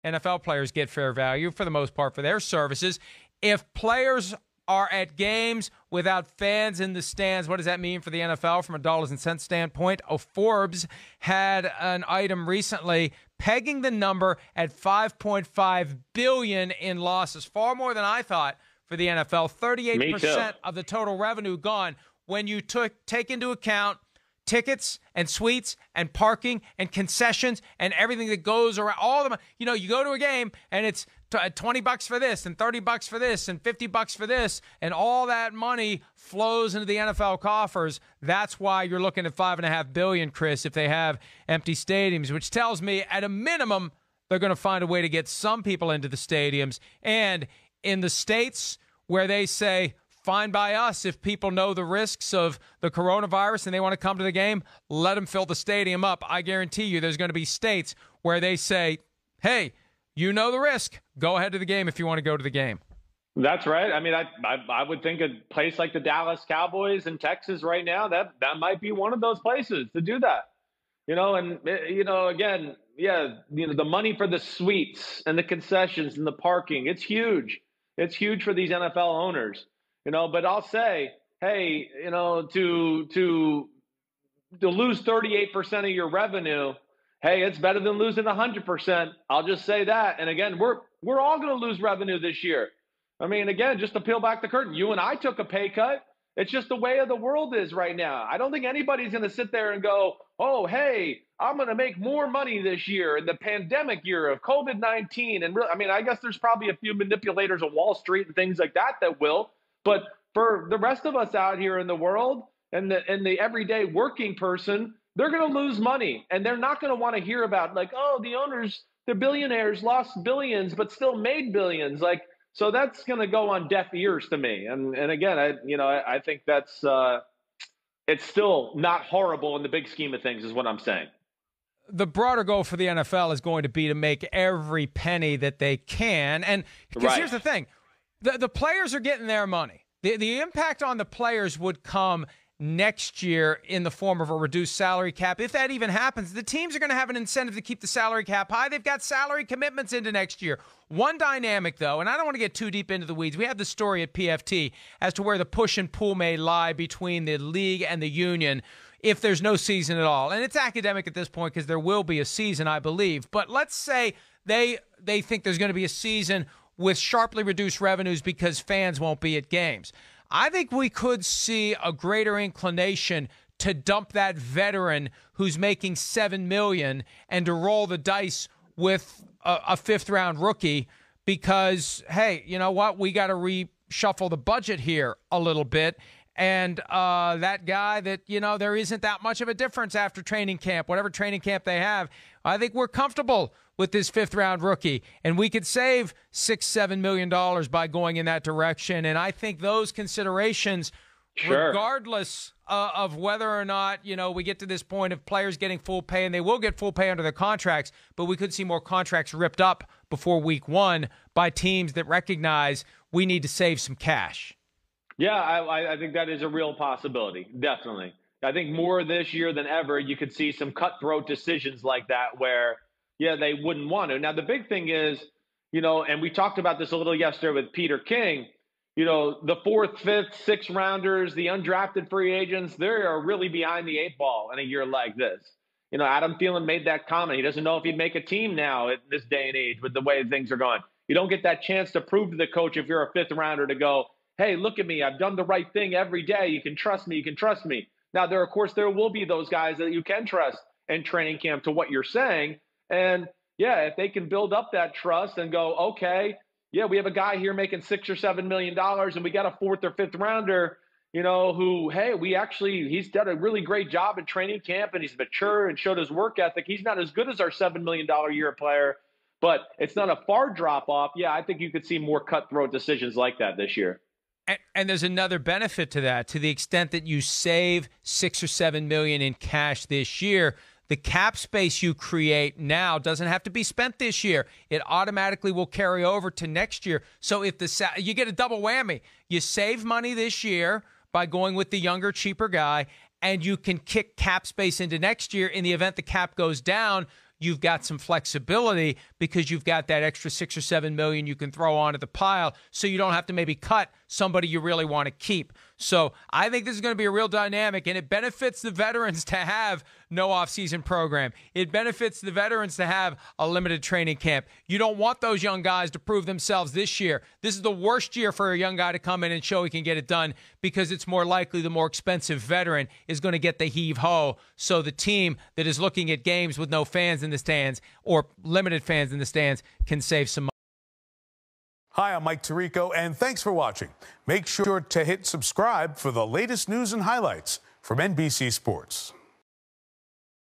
NFL players get fair value for the most part for their services. If players are at games without fans in the stands, what does that mean for the NFL from a dollars and cents standpoint? Forbes had an item recently pegging the number at $5.5 billion in losses, far more than I thought for the NFL. 38% of the total revenue gone when you take into account tickets and suites and parking and concessions and everything that goes around. All of them. You know, you go to a game and it's $20 for this and $30 for this and $50 for this, and all that money flows into the NFL coffers. That's why you're looking at $5.5 billion, Chris, if they have empty stadiums, which tells me at a minimum they're going to find a way to get some people into the stadiums. And in the states where they say, fine by us, if people know the risks of the coronavirus and they want to come to the game, let them fill the stadium up. I guarantee you there's going to be states where they say, hey, you know the risk. Go ahead to the game if you want to go to the game. That's right. I mean, I would think a place like the Dallas Cowboys in Texas right now, that might be one of those places to do that. You know, and, you know, again, yeah, you know, the money for the suites and the concessions and the parking, it's huge. It's huge for these NFL owners, you know, but I'll say, hey, you know, to lose 38% of your revenue, hey, it's better than losing 100%. I'll just say that. And again, we're all going to lose revenue this year. I mean, again, just to peel back the curtain, you and I took a pay cut. It's just the way of the world is right now. I don't think anybody's going to sit there and go, oh, hey, I'm going to make more money this year in the pandemic year of COVID-19. And I mean, I guess there's probably a few manipulators of Wall Street and things like that will. But for the rest of us out here in the world and the everyday working person, they're going to lose money, and they're not going to want to hear about like, oh, the owners, the billionaires lost billions, but still made billions. Like, so that's going to go on deaf ears to me. And again, I think that's it's still not horrible in the big scheme of things is what I'm saying. The broader goal for the NFL is going to be to make every penny that they can. And because here's the thing, the players are getting their money. The impact on the players would come next year in the form of a reduced salary cap. If that even happens, the teams are going to have an incentive to keep the salary cap high. They've got salary commitments into next year. One dynamic, though, and I don't want to get too deep into the weeds. We have the story at PFT as to where the push and pull may lie between the league and the union if there's no season at all. And it's academic at this point because there will be a season, I believe. But let's say they think there's going to be a season with sharply reduced revenues because fans won't be at games. I think we could see a greater inclination to dump that veteran who's making $7 million and to roll the dice with a fifth-round rookie because, hey, you know what? We got to reshuffle the budget here a little bit. And that guy that, you know, there isn't that much of a difference after training camp, whatever training camp they have. I think we're comfortable with this fifth-round rookie, and we could save $6-7 million by going in that direction. And I think those considerations, regardless of whether or not, you know, we get to this point of players getting full pay, and they will get full pay under their contracts, but we could see more contracts ripped up before week one by teams that recognize we need to save some cash. Yeah, I think that is a real possibility, definitely. I think more this year than ever, you could see some cutthroat decisions like that where, yeah, they wouldn't want to. Now, the big thing is, you know, and we talked about this a little yesterday with Peter King, you know, the 4th, 5th, 6th rounders, the undrafted free agents, they are really behind the 8 ball in a year like this. You know, Adam Thielen made that comment. He doesn't know if he'd make a team now at this day and age with the way things are going. You don't get that chance to prove to the coach if you're a 5th rounder to go, hey, look at me. I've done the right thing every day. You can trust me. You can trust me. Now, there will be those guys that you can trust in training camp to what you're saying. And, yeah, if they can build up that trust and go, okay, yeah, we have a guy here making $6 or $7 million and we got a 4th or 5th rounder, you know, who, hey, he's done a really great job in training camp and he's mature and showed his work ethic. He's not as good as our $7 million a year player, but it's not a far drop off. Yeah, I think you could see more cutthroat decisions like that this year. And there's another benefit to that. To the extent that you save $6 or $7 million in cash this year, the cap space you create now doesn't have to be spent this year. It automatically will carry over to next year. So if you get a double whammy, you save money this year by going with the younger, cheaper guy, and you can kick cap space into next year in the event the cap goes down. you've got some flexibility because you've got that extra $6 or $7 million you can throw onto the pile, so you don't have to maybe cut somebody you really want to keep. So I think this is going to be a real dynamic, and it benefits the veterans to have no offseason program. It benefits the veterans to have a limited training camp. You don't want those young guys to prove themselves this year. This is the worst year for a young guy to come in and show he can get it done, because it's more likely the more expensive veteran is going to get the heave-ho. So the team that is looking at games with no fans in the stands or limited fans in the stands can save some money. Hi, I'm Mike Tirico, and thanks for watching. Make sure to hit subscribe for the latest news and highlights from NBC Sports.